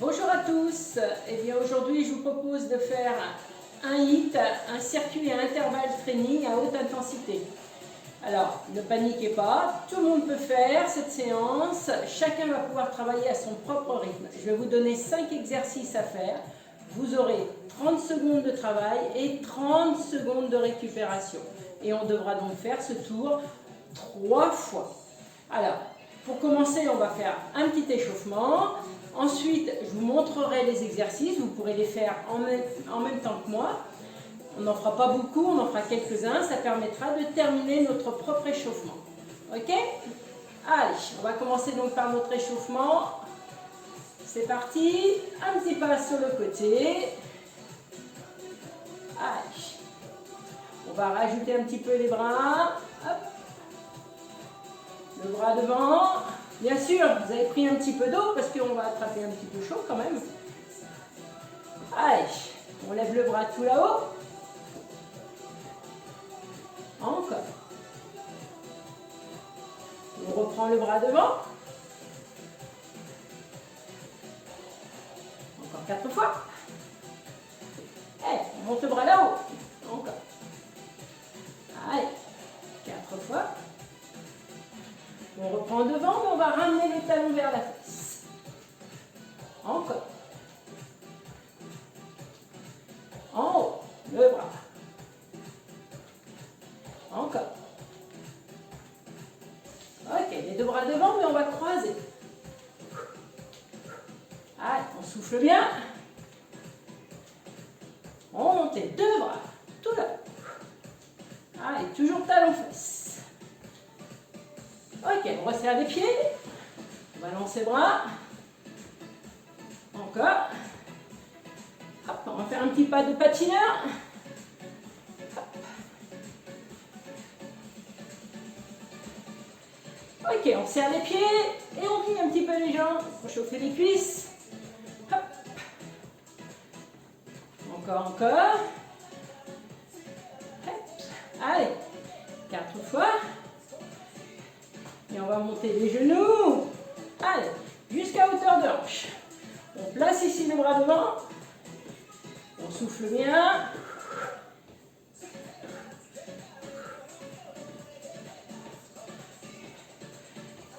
Bonjour à tous. Eh bien aujourd'hui je vous propose de faire un HIIT, un circuit à intervalle training à haute intensité. Alors ne paniquez pas, tout le monde peut faire cette séance, chacun va pouvoir travailler à son propre rythme. Je vais vous donner 5 exercices à faire. Vous aurez 30 secondes de travail et 30 secondes de récupération. Et on devra donc faire ce tour 3 fois. Alors, pour commencer, on va faire un petit échauffement. Ensuite, je vous montrerai les exercices. Vous pourrez les faire en même temps que moi. On n'en fera pas beaucoup, on en fera quelques-uns. Ça permettra de terminer notre propre échauffement. Ok? Allez, on va commencer donc par notre échauffement. C'est parti. Un petit pas sur le côté. Allez. On va rajouter un petit peu les bras. Hop. Le bras devant. Bien sûr, vous avez pris un petit peu d'eau parce qu'on va attraper un petit peu chaud quand même. Allez, on lève le bras tout là-haut. Encore. On reprend le bras devant. Encore 4 fois. Allez, on monte le bras là-haut. Encore. Allez, 4 fois. On reprend devant, mais on va ramener les talons vers la fesse. Encore. En haut, le bras. Encore. Ok, les deux bras devant, mais on va croiser. Allez, on souffle bien. On monte les deux bras, tout là. Allez, toujours talons fesses. Ok, on resserre les pieds. On balance les bras. Encore. Hop, on va faire un petit pas de patineur. Hop. Ok, on serre les pieds et on plie un petit peu les jambes pour chauffer les cuisses. Hop. Encore. Hop. Allez, 4 fois. Et on va monter les genoux. Allez, jusqu'à hauteur de hanche. On place ici le bras devant. On souffle bien.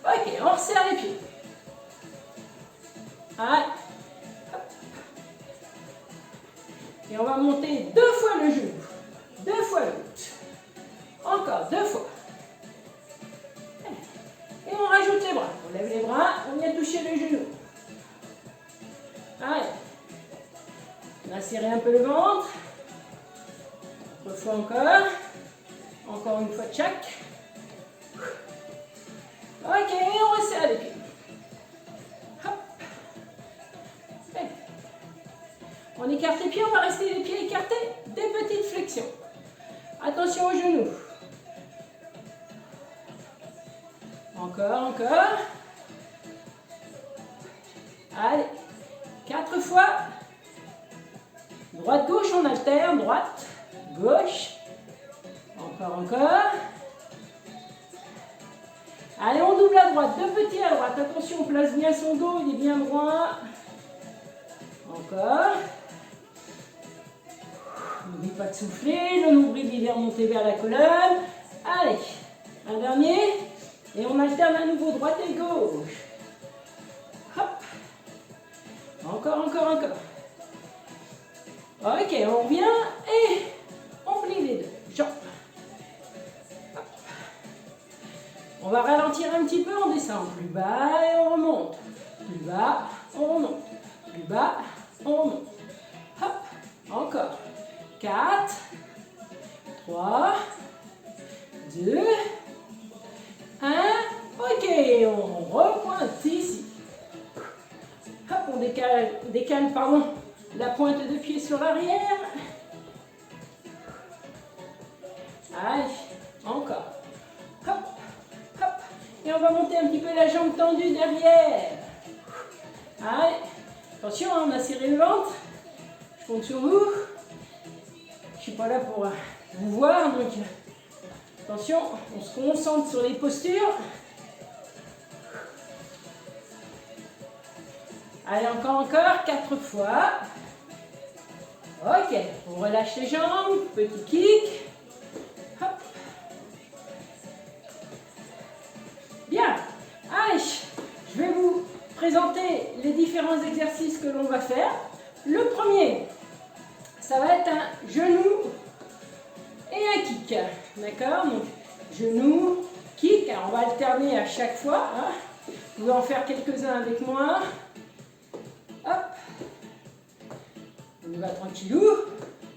Ok, on resserre les pieds. Allez. Hop. Et on va monter 2 fois le genou. 2 fois l'autre. Encore 2 fois. Et on rajoute les bras. On lève les bras, on vient toucher le genou. Allez. On a serré un peu le ventre. 3 fois encore. Encore une fois de chaque. Ok, on resserre les pieds. Hop. Et on écarte les pieds, on va rester les pieds écartés. Des petites flexions. Attention aux genoux. Encore. Allez, 4 fois. Droite-gauche, on alterne. Droite, gauche. Encore. Allez, on double à droite. 2 petits à droite. Attention, on place bien son dos, il est bien droit. Encore. N'oublie pas de souffler. Le nombril, il est remonté vers la colonne. Allez, un dernier. Et on alterne à nouveau droite et gauche. Hop. Encore. Ok, on revient et on plie les deux jambes. Hop. On va ralentir un petit peu, on descend plus bas et on remonte. Plus bas, on remonte. Plus bas, on remonte. Hop. Encore. 4, 3, 2, 1, ok, on repointe ici. Hop, on décale la pointe de pied sur l'arrière. Allez, encore. Hop. Et on va monter un petit peu la jambe tendue derrière. Allez, attention, on a serré le ventre. Je compte sur vous. Je ne suis pas là pour vous voir, donc attention, on se concentre sur les postures. Allez, encore, 4 fois. Ok, on relâche les jambes, petit kick. Hop. Bien. Allez, je vais vous présenter les différents exercices que l'on va faire. Le premier, ça va être un genou et un kick. D'accord? Donc, genou, kick. Alors, on va alterner à chaque fois. Hein. Vous pouvez en faire quelques-uns avec moi. Hop. On y va tranquillou.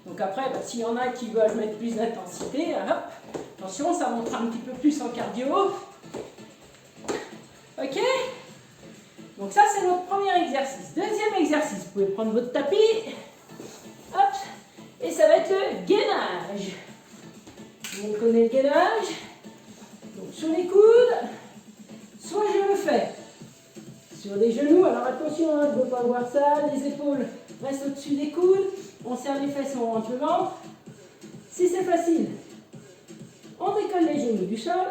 Donc après, s'il y en a qui veulent mettre plus d'intensité, hop. Attention, ça montre un petit peu plus en cardio. Ok? Donc ça, c'est notre premier exercice. Deuxième exercice, vous pouvez prendre votre tapis. Hop. Et ça va être le gainage. On connaît le gainage. Donc sur les coudes, soit je le fais sur les genoux. Alors attention, hein, je ne veux pas voir ça. Les épaules restent au-dessus des coudes. On serre les fesses, on rentre le ventre. Si c'est facile, on décolle les genoux du sol.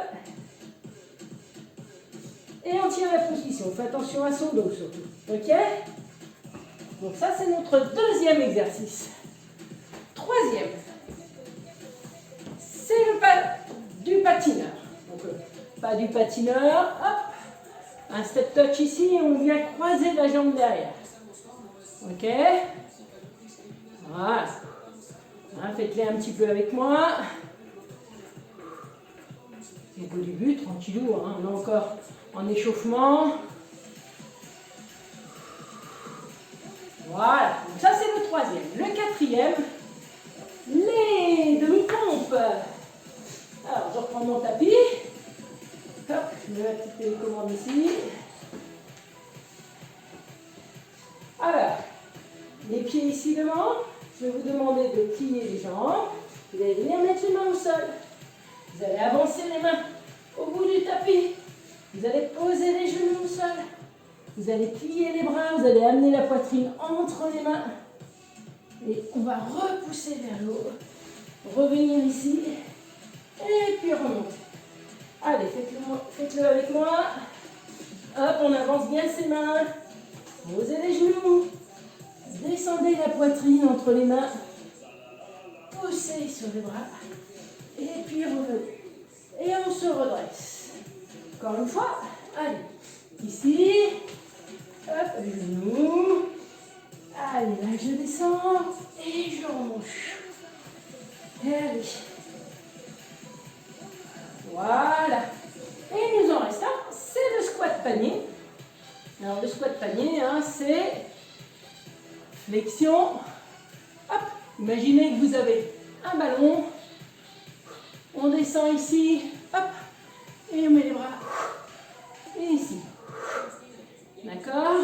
Et on tient la position. On fait attention à son dos surtout. Ok? Donc ça, c'est notre deuxième exercice. Troisième, c'est du patineur. Donc, pas du patineur. Hop. Un step touch ici et on vient croiser la jambe derrière. Ok? Voilà. Hein, faites-les un petit peu avec moi. Donc au début, tranquillou, hein, on est encore en échauffement. Voilà, donc ça c'est le troisième. Le quatrième, les demi-pompes. Alors je reprends mon tapis. Hop, je mets la petite télécommande ici. Alors, les pieds ici devant. Je vais vous demander de plier les jambes. Vous allez venir mettre les mains au sol. Vous allez avancer les mains au bout du tapis. Vous allez poser les genoux au sol. Vous allez plier les bras. Vous allez amener la poitrine entre les mains. Et on va repousser vers le haut. Revenir ici. Et puis remonter. Allez, faites-le avec moi. Hop, on avance bien ses mains. Posez les genoux. Descendez la poitrine entre les mains. Poussez sur les bras. Et puis revenez. Et on se redresse. Encore une fois. Allez. Ici. Hop, les genoux. Allez, là je descends. Et je remonte. Et allez. Voilà. Et il nous en reste un. C'est le squat panier. Alors le squat panier, hein, c'est flexion. Hop. Imaginez que vous avez un ballon. On descend ici, hop, et on met les bras, et ici. D'accord?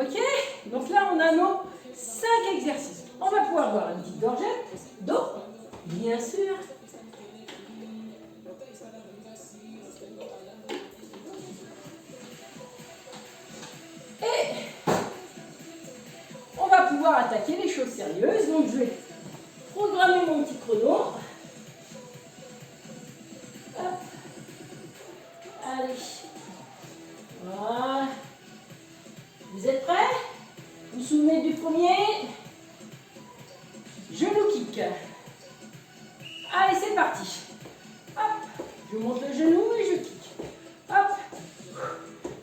Ok? Donc là, on a nos 5 exercices. On va pouvoir boire une petite gorgette d'eau, bien sûr. Et on va pouvoir attaquer les choses sérieuses. Donc je vais programmer mon petit chrono. Hop. Allez. Voilà. Vous êtes prêts? Vous vous souvenez du premier? Genou kick. Allez, c'est parti. Hop. Je monte le genou et je kick. Hop.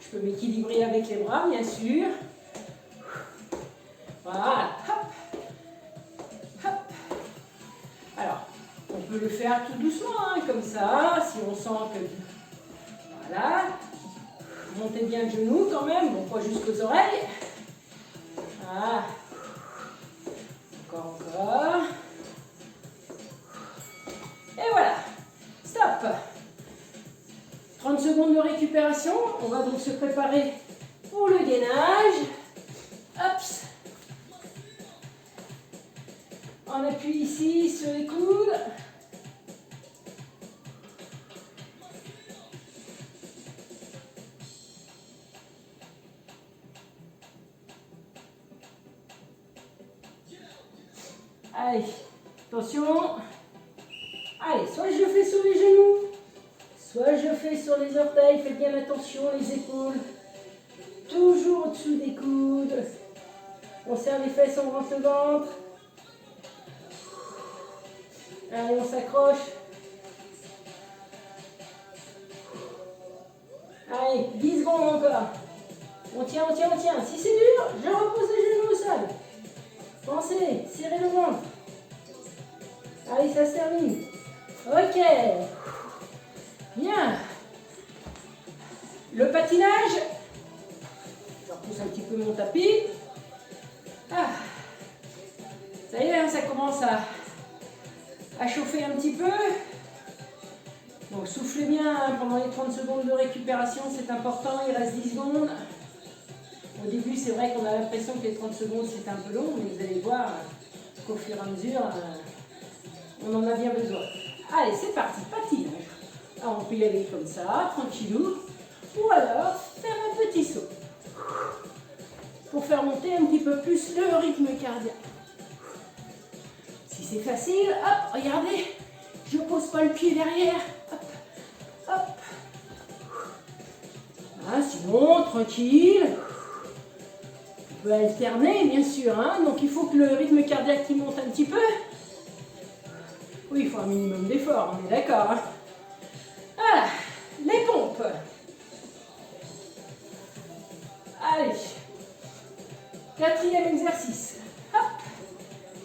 Je peux m'équilibrer avec les bras, bien sûr. Voilà. Hop. Hop. Alors, on peut le faire tout doucement, hein, comme ça, si on sent que... Voilà. Montez bien le genou quand même, bon, pas jusqu'aux oreilles. Voilà. Encore. Et voilà. Stop. 30 secondes de récupération. On va donc se préparer pour le gainage. Hop. On appuie ici sur les coudes. Allez, attention. Allez, soit je le fais sur les genoux, soit je fais sur les orteils. Faites bien attention, les épaules. Toujours au-dessous des coudes. On serre les fesses, on rentre le ventre. Allez, on s'accroche. Allez, 10 secondes encore. On tient, on tient, on tient. Si c'est dur, je repose les genoux au sol. Pensez, serrez le ventre. Allez, ça se termine. Ok. Bien. Le patinage. Je repousse un petit peu mon tapis. Ah. Ça y est, hein, ça commence à chauffer un petit peu. Donc soufflez bien hein, pendant les 30 secondes de récupération, c'est important, il reste 10 secondes. Au début, c'est vrai qu'on a l'impression que les 30 secondes c'est un peu long, mais vous allez voir qu'au fur et à mesure, on en a bien besoin. Allez, c'est parti, patinage. Alors, on peut y aller comme ça, tranquillou, ou alors faire un petit saut pour faire monter un petit peu plus le rythme cardiaque. Si c'est facile, hop, regardez, je pose pas le pied derrière, hop, hop. Ah, sinon, tranquille. On peut alterner, bien sûr, hein, donc il faut que le rythme cardiaque qui monte un petit peu. Oui, il faut un minimum d'effort, on est d'accord. Hein. Voilà, les pompes. Allez, 4e exercice. Hop,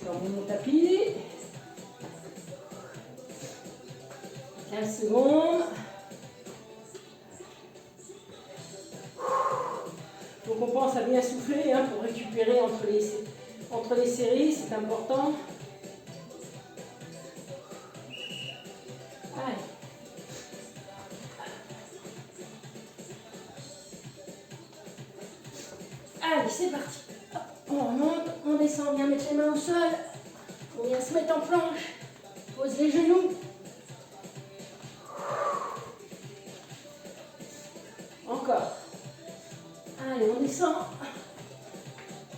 je remets mon tapis. 15 secondes. Donc on pense à bien souffler hein, pour récupérer entre les séries, c'est important. Allez. Allez, c'est parti. Hop, on remonte, on descend, on vient mettre les mains au sol. On vient se mettre en planche. Pose les genoux. Encore. Allez, on descend.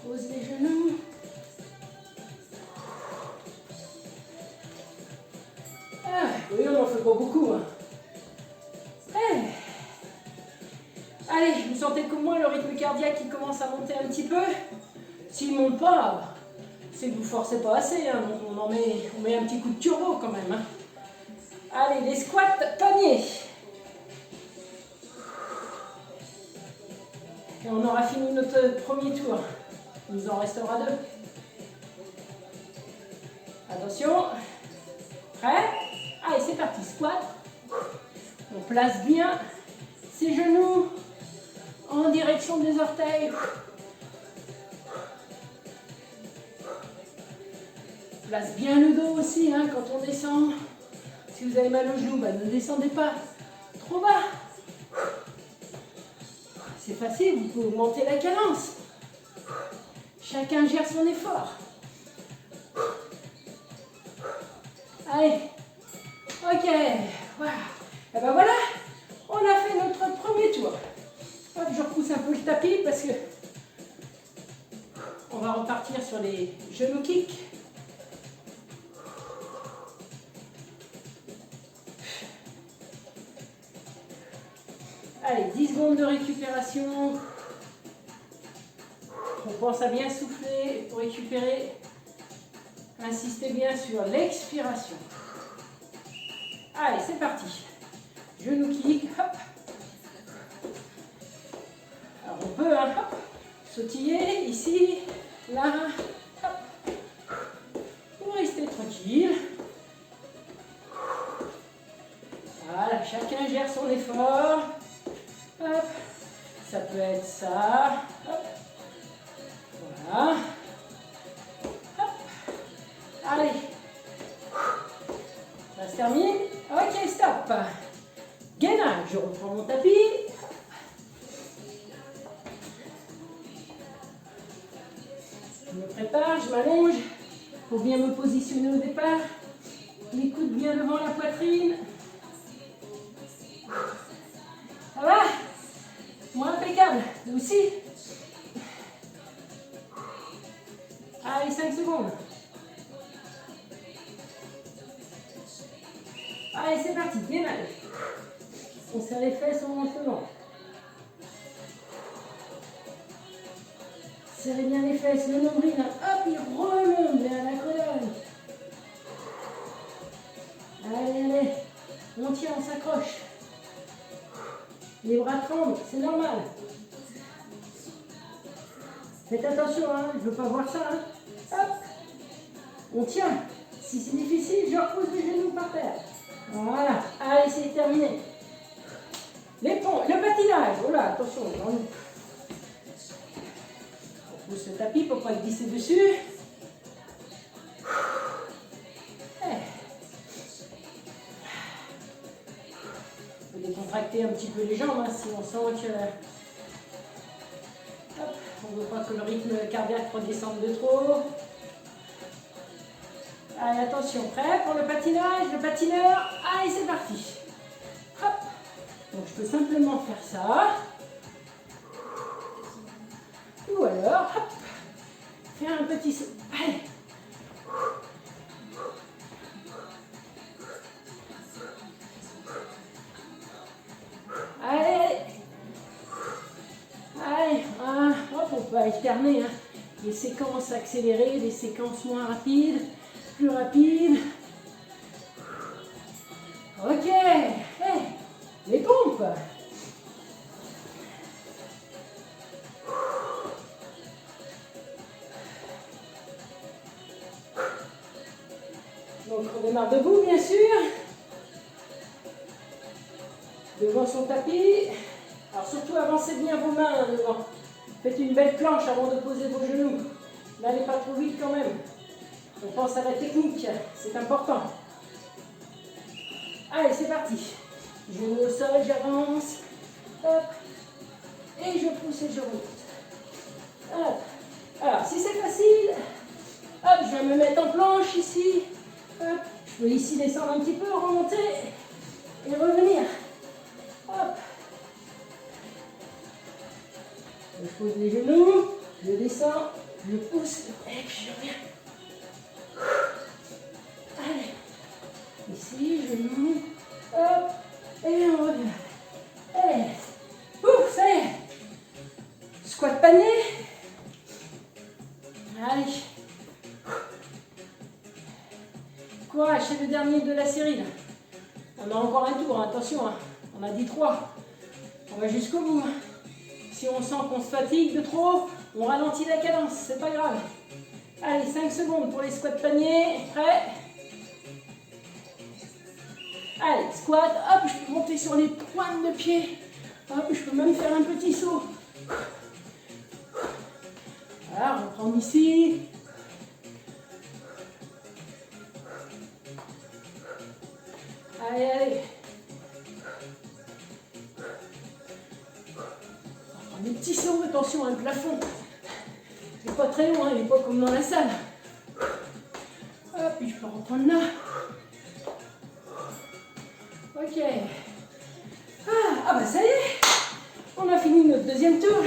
Pose les genoux. Ah, oui, on n'en fait pas beaucoup. Hein. Allez, vous sentez comme moi le rythme cardiaque qui commence à monter un petit peu. S'il ne monte pas, c'est que vous ne forcez pas assez. Hein, donc on met un petit coup de turbo quand même. Hein. Allez, les squats paniers. Et on aura fini notre premier tour. Il nous en restera 2. Attention. Prêt? Allez, c'est parti. Squat. On place bien ses genoux en direction des orteils. Place bien le dos aussi hein, quand on descend. Si vous avez mal aux genoux, bah, ne descendez pas trop bas. C'est facile, vous pouvez augmenter la cadence. Chacun gère son effort. Allez, ok, voilà. Et ben voilà, on a fait notre premier tour. Hop, je repousse un peu le tapis parce que on va repartir sur les genoux kicks. Allez, 10 secondes de récupération. On pense à bien souffler pour récupérer. Insistez bien sur l'expiration. Allez, c'est parti. Genou kick, hop. Alors on peut, hein, hop, sautiller ici, là, hop. Pour rester tranquille. Voilà, chacun gère son effort. Hop. Ça peut être ça. Hop. Voilà. Hop. Allez. Ça se termine. Ok, stop. Gainage. Je reprends mon tapis. Je me prépare, je m'allonge. Il faut bien me positionner au départ. Les coudes bien devant la poitrine. Ça va? Moi impeccable. Vous aussi? Allez, 5 secondes. Allez, c'est parti. Gainage. On serre les fesses, on monte le ventre. Serrez bien les fesses, le nombril, hein. Hop, il remonte vers la colonne. Allez, allez, on tient, on s'accroche. Les bras tremblent, c'est normal. Faites attention, hein, je ne veux pas voir ça. Hein. Hop, on tient. Si c'est difficile, je repose les genoux par terre. Voilà, allez, c'est terminé. Les ponts, le patinage, oh là, attention, on pousse le tapis pour ne pas glisser dessus. Il faut décontracter un petit peu les jambes, hein, si on sent que... Hop, on ne veut pas que le rythme cardiaque redescende de trop. Allez, attention, prêt pour le patinage, le patineur. Allez, c'est parti. Hop. Donc, je peux simplement faire ça. Ou alors, hop, faire un petit saut. Allez. Allez. Allez, hop, on peut alterner hein. Des séquences accélérées, des séquences moins rapides, plus rapides. Ok, hey, les pompes. Donc on démarre debout bien sûr, devant son tapis. Alors surtout avancez bien vos mains hein, devant. Faites une belle planche avant de poser vos genoux. N'allez pas trop vite quand même. On pense à la technique, c'est important. Allez, c'est parti. Genoux au sol, j'avance. Hop. Et je pousse et je remonte. Hop. Alors, si c'est facile, hop, je vais me mettre en planche ici. Hop. Je peux ici descendre un petit peu, remonter et revenir. Hop. Je pose les genoux, je descends, je pousse et puis je reviens. Allez. Ici, genoux. Hop. Et on revient. Allez. Ouf, ça y est. Squat panier. Allez. Courage, c'est le dernier de la série. Là. On a encore un tour, hein. Attention. Hein. On a dit 3. On va jusqu'au bout. Hein. Si on sent qu'on se fatigue de trop, on ralentit la cadence. C'est pas grave. Allez, 5 secondes pour les squats paniers. Prêt? Allez, squat. Hop, je peux monter sur les pointes de pied. Hop, je peux même faire un petit saut. Voilà, reprendre ici. Allez, allez. On va prendre des petits sauts, attention, hein, le plafond. Il n'est pas très loin, il n'est pas comme dans la salle. Hop, puis je peux reprendre là. Ok. Ah bah ça y est. On a fini notre deuxième tour.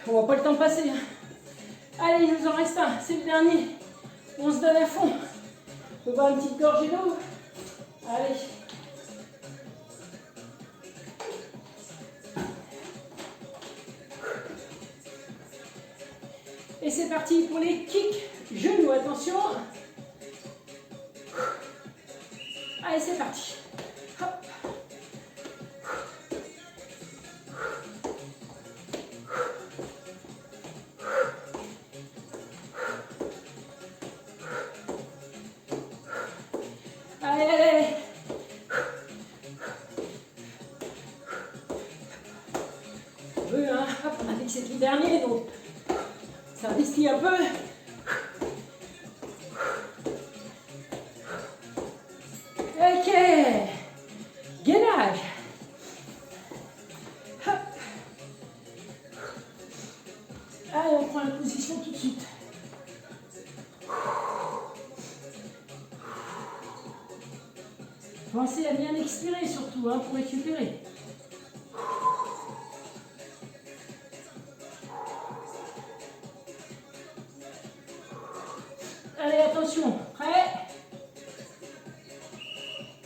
On voit pas le temps passer. Hein. Allez, il nous en reste un. C'est le dernier. On se donne à fond. On peut boire une petite gorgée d'eau. Allez. Et c'est parti pour les kicks. Genoux, attention. Allez, c'est parti. Hop. Allez, allez. On veut, hein. Hop, on a dit que c'était le dernier, donc ça investit un peu. Ok. Gainage. Hop. Allez, on prend la position tout de suite. Pensez à bien expirer surtout hein, pour récupérer. Allez, attention. Prêt?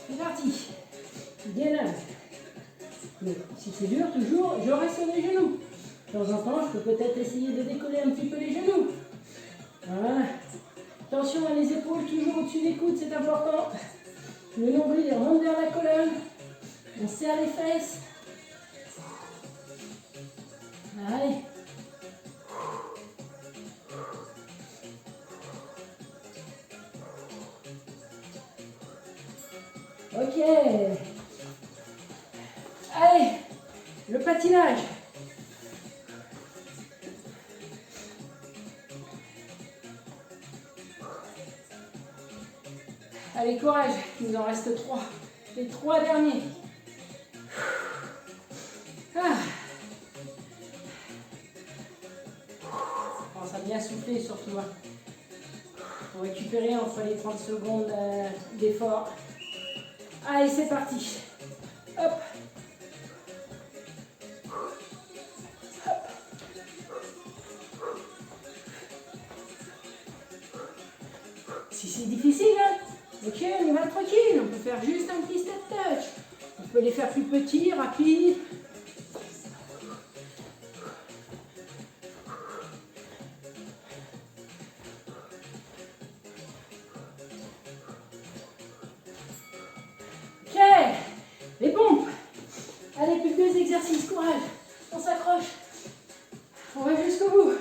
C'est parti. Gainage. Donc, si c'est dur, toujours, je reste sur les genoux. De temps en temps, je peux peut-être essayer de décoller un petit peu les genoux. Voilà. Attention à les épaules, toujours au-dessus des coudes, c'est important. Le nombril il remonte vers la colonne. On serre les fesses. Allez. Ok. Allez, le patinage. Allez, courage, il nous en reste 3. Les 3 derniers. Ah. Pense à bien souffler surtout. Hein. Pour récupérer entre les 30 secondes d'effort. Allez, c'est parti. Hop. Hop. Si c'est difficile, hein, ok, on y va tranquille. On peut faire juste un petit step touch. On peut les faire plus petits, rapides. Ok, les pompes. Allez, plus que 2 exercices, courage. On s'accroche. On va jusqu'au bout.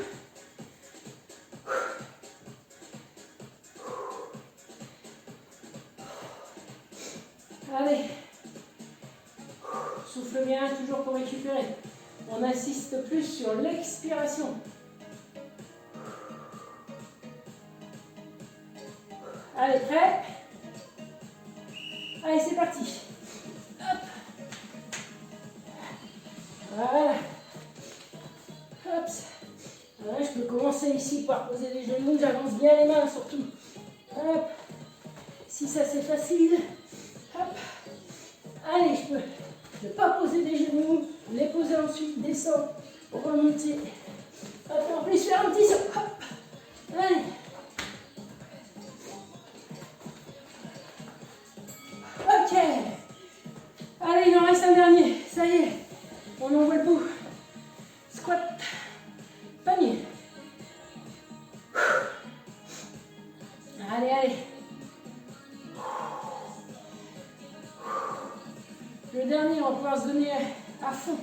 Allez. Souffle bien, toujours pour récupérer. On insiste plus sur l'expiration. Allez, prêt? Allez, c'est parti. Hop. Voilà. Hop. Voilà, je peux commencer ici par poser les genoux. J'avance bien les mains surtout. Hop. Si ça c'est facile. Hop. Allez, je peux ne pas poser les genoux. Les poser ensuite. Descendre. Remonter. Hop. En plus, faire un petit saut. Hop. Allez. Ok. Allez, il en reste un dernier. Ça y est. On envoie le bout. Squat. Panier. Allez, allez. Le dernier, on va pouvoir se donner à fond.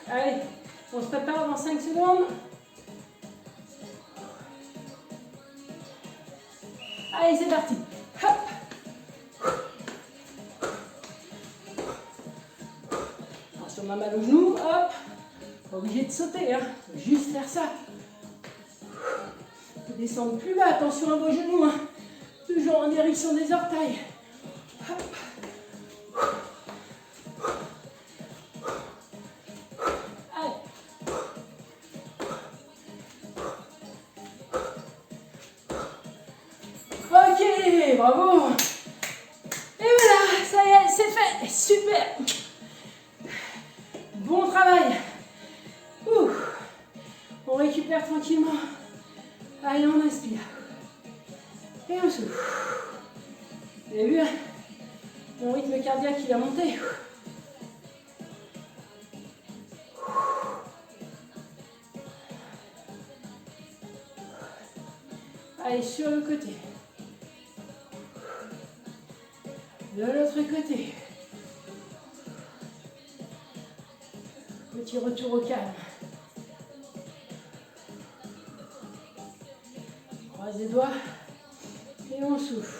Allez, on se prépare dans 5 secondes. Allez, c'est parti. Hop. Attention, on a mal au genou. Hop. Pas obligé de sauter, hein. Faut juste faire ça. Descendre plus bas. Attention à vos genoux, hein. Toujours en direction des orteils. Hop. Allez. Ok, bravo. Et voilà, ça y est, c'est fait. Super. Bon travail. Ouh. On récupère tranquillement. Allez, on inspire. Et on souffle. Vous avez vu, hein, mon rythme cardiaque il a monté. Allez, sur le côté. De l'autre côté. Petit retour au calme. Croise les doigts. Et on souffle.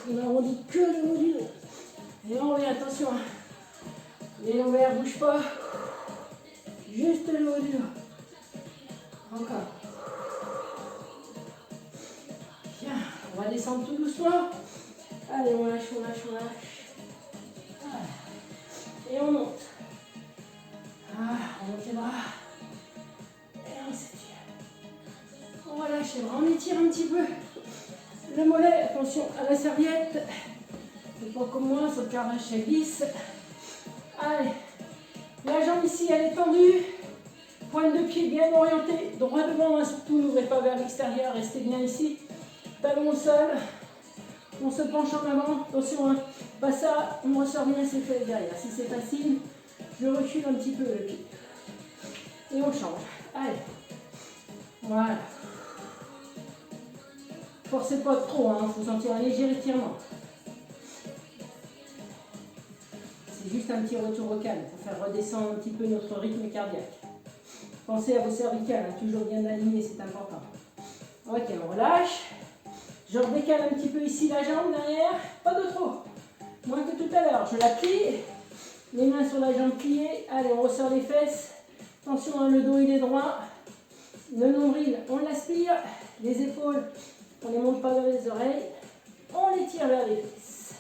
On n'arrondit que le haut du dos. Et on revient, attention. Les lombaires ne bougent pas. Juste le haut du dos. Encore. Bien, on va descendre tout doucement. Allez, on lâche, on lâche, on lâche. Ah. Et on monte. Ah, on monte les bras. Et on s'étire. On va lâcher les bras. On étire un petit peu. Le mollet, attention à la serviette. C'est pas comme moi, sur le carrelage, ça glisse. Allez. La jambe ici, elle est tendue. Pointe de pied bien orientée. Droit devant, hein, surtout, n'ouvrez pas vers l'extérieur. Restez bien ici. Talon au sol. On se penche en avant. Attention, hein, pas ça. On ressort bien ses fesses derrière. Si c'est facile, Je recule un petit peu le pied. Et on change. Allez. Voilà. Forcez pas trop, il faut sentir un léger étirement. C'est juste un petit retour au calme pour faire redescendre un petit peu notre rythme cardiaque. Pensez à vos cervicales, toujours bien alignées, c'est important. Ok, on relâche. Je redécale un petit peu ici la jambe derrière, pas de trop. Moins que tout à l'heure, je la plie. Les mains sur la jambe pliée. Allez, on ressort les fesses. Attention, le dos il est droit. Le nombril, on l'aspire. Les épaules, on ne les monte pas vers les oreilles. On les tire vers les fesses.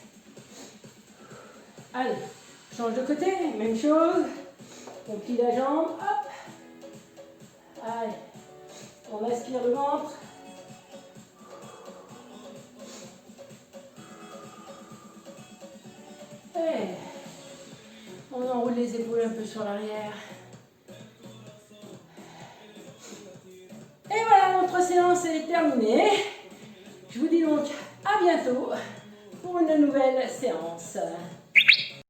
Allez, change de côté, même chose. On plie la jambe, hop. Allez, on aspire le ventre. Et on enroule les épaules un peu sur l'arrière. Et voilà, notre séance est terminée. Je vous dis donc à bientôt pour une nouvelle séance.